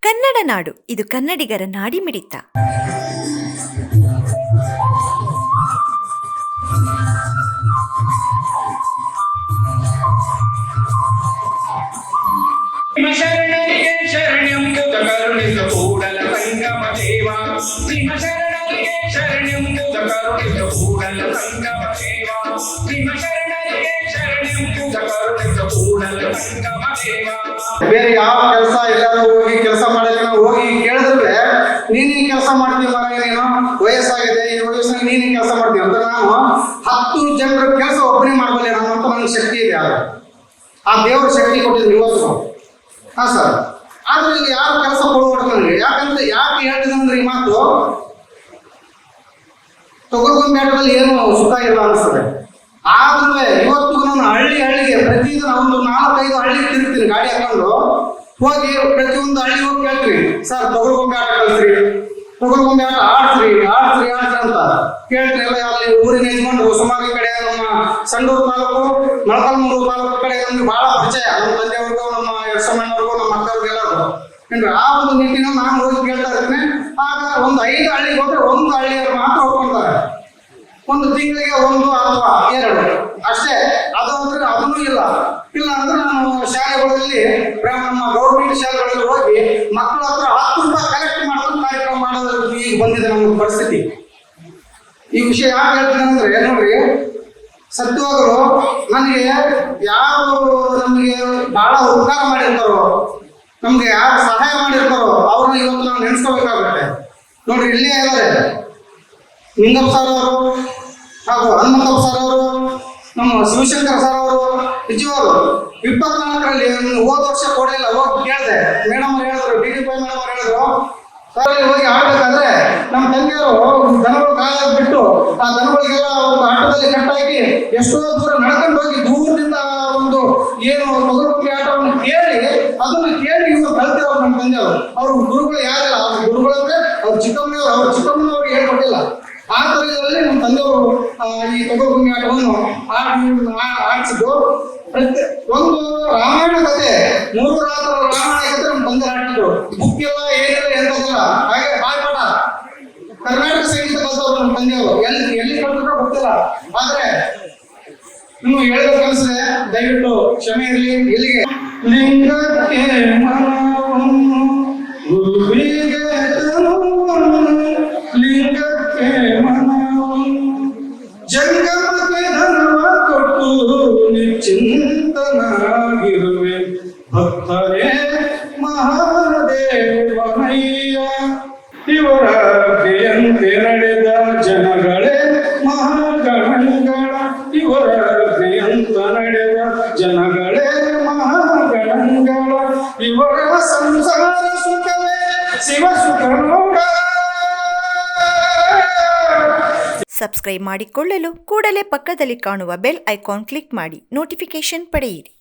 ಕನ್ನಡ ನಾಡು, ಇದು ಕನ್ನಡಿಗರ ನಾಡಿಮಿಡಿತ. ಶರಣರಿಗೆ ಶರಣೆಂಬುದ ಕರುಣಿಸ ಕೂಡಲ ಸಂಗಮ ದೇವ. ನಿಮ್ಮ ಶರಣರಿಗೆ ಶರಣೆಂಬುದ ಕರುಣಿಸ ಕೂಡಲ ಸಂಗಮ ದೇವ. ನಿಮ್ಮ ಶರಣರಿಗೆ ಶರಣೆಂಬುದ ಕರುಣಿಸ ಕೂಡಲ ಸಂಗಮ ದೇವ. ಬೇರೆ ಯಾವ ಕೆಲಸ ಎಲ್ಲಾದ್ರೂ ಹೋಗಿ ಕೆಲಸ ಮಾಡಲಿಕ್ಕೆ ನಾವು ಹೋಗಿ ಕೇಳಿದ್ರೆ ನೀನೇ ಕೆಲಸ ಮಾಡ್ತೀವಿ ಮಗ, ನೀನು ವಯಸ್ಸಾಗಿದೆ, ಈ ವಯಸ್ಸಿನಲ್ಲಿ ನೀನೇ ಕೆಲಸ ಮಾಡ್ತೀವಿ ಅಂತ ನಾನು 10 ಜನರ ಕೆಲಸ ಒಬ್ಬನೇ ಮಾಡಬಲ್ಲೆ ನಾನು ಅಂತ ನನಗೆ ಶಕ್ತಿ ಇದೆ. ಆ ದೇವರ ಶಕ್ತಿ ಕೊಟ್ಟಿದ್ರು ಇವತ್ತು. ಹಾ ಸರ್, ಆದ್ರೆ ಈಗ ಯಾರು ಕೆಲಸ ಕೊಡುವಷ್ಟು ನನಗೆ ಯಾಕೆ ಹೇಳ್ತಿದ್ದೆ ಅಂದ್ರೆ ಈ ಮಾತು ತೊಗೊಳ್ಕೊಂಬೇಟದಲ್ಲಿ ಏನು ಸುಖ ಇಲ್ಲ ಅನಿಸ್ತದೆ. ಆದ್ರೆ ಇವತ್ತು ನಾನು ಹಳ್ಳಿಗೆ ಪ್ರತಿದಿನ ಒಂದು 4-5 ಹಳ್ಳಿಗೆ ತಿರುಗ್ತೀನಿ ಗಾಡಿ ಹಾಕೊಂಡು ಹೋಗಿ. ಪ್ರತಿಯೊಂದು ಹಳ್ಳಿ ಹೋಗಿ ಕೇಳ್ತೀನಿ, ಸರ್ ತೊಗೊಳ್ಕೊಂಬೆ ಆಟ ಕಲ್ಸ್ರಿ, ತೊಗೊಳ್ಕೊಂಬೆ ಆಟ ಆಡ್ಸ್ರಿ ಅಂತ ಕೇಳ್ತೀನಿ. ಎಲ್ಲ ಅಲ್ಲಿ ಊರಿನ ಯಜಮಾನ್ರು ಸುಮಾರು ಕಡೆ ನಮ್ಮ ಸಂಡೂರು ತಾಲೂಕು, ಮೊಳಕಾಲ್ಮೂರು ತಾಲೂಕು ಕಡೆ ನಮ್ಗೆ ಬಹಳ ಪರಿಚಯ. ನಮ್ಮ ತಂದೆಯವ್ರಿಗೂ ನಮ್ಮ ಯಶಮಣ್ಣವ್ರಿಗೂ ನಮ್ಮ ಅಕ್ಕವ್ರಿಗೆಲ್ಲರೂ ಏನ್ರಿ ಆ ಒಂದು ನಿಟ್ಟಿನಲ್ಲಿ ನಾನು ಹೋಗಿ ಕೇಳ್ತಾ ಇರ್ತೀನಿ. ಆಗ ಒಂದು 5 ಹಳ್ಳಿಗೆ ಹೋದ್ರೆ 1 ಹಳ್ಳಿಯವ್ರು ಮಾತ್ರ ಒಪ್ಕೊಂತಾರೆ. ಒಂದು ತಿಂಗಳಿಗೆ 1 ಅಥವಾ 2 ಅಷ್ಟೇ. ಅದು ಅಂದ್ರೆ ಅದನ್ನೂ ಇಲ್ಲ ಅಂದ್ರೆ ನಾನು ಶಾಲೆಗಳಲ್ಲಿ ನಮ್ಮ ಗೌರ್ಮೆಂಟ್ ಶಾಲೆಗಳಲ್ಲಿ ಹೋಗಿ ಮಕ್ಕಳ ಹತ್ರ 10 ರೂಪಾಯಿ ಕಲೆಕ್ಟ್ ಮಾಡ್ಕೊಂಡು ಕಾರ್ಯಕ್ರಮ ಮಾಡೋದು ಈಗ ಬಂದಿದೆ ನಮ್ಮ ಪರಿಸ್ಥಿತಿ. ಈ ವಿಷಯ ಯಾಕೆ ಹೇಳ್ತೀನಿ ಅಂದ್ರೆ ನೋಡ್ರಿ, ಸತ್ಯವಾಗಲು ನನಗೆ ಯಾರು ನಮಗೆ ಬಹಳ ಉಪಕಾರ ಮಾಡಿರ್ತಾರೋ, ನಮ್ಗೆ ಯಾರು ಸಹಾಯ ಮಾಡಿರ್ತಾರೋ ಅವ್ರನ್ನ ಇವತ್ತು ನಾವು ನೆನೆಸ್ಕೋಬೇಕಾಗುತ್ತೆ. ನೋಡ್ರಿ, ಇಲ್ಲೇ ಇದ್ದಾರೆ ನಿಂಗಪ್ಪ ಸರ್ ಅವರು ಹಾಗೂ ಹನುಮಂತಪ್ಪ ಸರ್ ಅವರು, ನಮ್ಮ ಶಿವಶಂಕರ್ ಸರ್ ಅವರು. ನಿಜವಾಗ್ರು 24ರಲ್ಲಿ ಹೋದ ವರ್ಷ ಕೊಡಲಿಲ್ಲ. ಹೋಗಿ ಕೇಳಿದೆ, ಮೇಡಮ್ ಅವ್ರು ಹೇಳಿದ್ರು, DDP ಮೇಡಮ್ ಅವ್ರು ಹೇಳಿದ್ರು, ಸರ್ ಹೋಗಿ ಆಡ್ಬೇಕಾದ್ರೆ ನಮ್ಮ ತಂಗಿಯವರು ದನಗಳು ಕಾಯಾಗಿ ಬಿಟ್ಟು ಆ ದನಗಳಿಗೆಲ್ಲ ಒಂದು ಆಟದಲ್ಲಿ ಕಟ್ಟಾಕಿ ಎಷ್ಟೋ ದೂರ ನಡ್ಕೊಂಡು ಹೋಗಿ ದೂರದಿಂದ ಒಂದು ಏನು ತೊಗೊಳ್ಕೊಂಬೆ ಆಟವನ್ನು ಅದನ್ನ ಕೇಳಿ ಇವರು ಕಲ್ತಿರೋರು ನಮ್ಮ ತಂದೆಯವರು. ಅವ್ರ ಗುರುಗಳು ಯಾರಿಲ್ಲ, ಅವ್ರ ಗುರುಗಳು ಅಂದ್ರೆ ಅವ್ರ ಚಿಕ್ಕಮ್ಮನವ್ರಿಗೆ ಹೇಳ್ಕೊಟ್ಟಿಲ್ಲ. ಆ ತರದಲ್ಲಿ ನಮ್ಮ ತಂದೆಯವರು ಈ ತೊಗೊಳ್ಕೊಂಬೆ ಆಟವನ್ನು ಆಡಿಸಿದ್ದು. ಒಂದು ರಾಮಾಯಣ ಕಥೆ 3 ರಾತ್ರಿ ರಾಮಾಯಣ ಕಥೆ ನಮ್ಮ ತಂದೆ ಆಡಿದ್ರು. ಬುಕ್ ಎಲ್ಲ ಏನಿಲ್ಲ ಎಂತದಿಲ್ಲ, ಹಾಗೆ ಬಾಯ್ಪಾಠ. ಕರ್ನಾಟಕ ಸಂಗೀತ ಕಲ್ತವ್ರು ನಮ್ಮ ತಂದೆಯವರು. ಎಲ್ಲಿ ಕಲ್ತಿರೋ ಗೊತ್ತಿಲ್ಲ. ಆದ್ರೆ ನೀವು ಹೇಳ್ಬೇಕನ್ಸಿದ್ರೆ ದಯವಿಟ್ಟು ಕ್ಷಮೆ ಇರಲಿ. ಇಲ್ಲಿಗೆ ಲಿಂಗಕ್ಕೆ ಮನವನ್ನು ಗುರುವಿಗೆ ಲಿಂಗಕ್ಕೆ ಮನವನ್ನು ಜಂಗಮಕ್ಕೆ ಧರ್ಮ ಕೊಟ್ಟು ನಿಶ್ಚಿಂತನಾಗಿರುವೆ ಭಕ್ತರೇ ಮಹಾದೇವನಯ್ಯ. ಇವರ ಕ್ರಿಯಂತೆ ನಡೆದ ಜನಗಳೇ ಮಹಾಗಣಗಳ. ಇವರ ಕ್ರಿಯಂತ ನಡೆದ ಜನಗಳೇ ಮಹಾಗಣಗಳ. ಇವರ ಸಂಸಾರ ಸುಖವೇ ಶಿವ ಸುಖ ನೋಡ. ಸಬ್ಸ್ಕ್ರೈಬ್ ಮಾಡಿಕೊಳ್ಳಲು ಕೂಡಲೇ ಪಕ್ಕದಲ್ಲಿ ಕಾಣುವ ಬೆಲ್ ಐಕಾನ್ ಕ್ಲಿಕ್ ಮಾಡಿ ನೋಟಿಫಿಕೇಶನ್ ಪಡೆಯಿರಿ.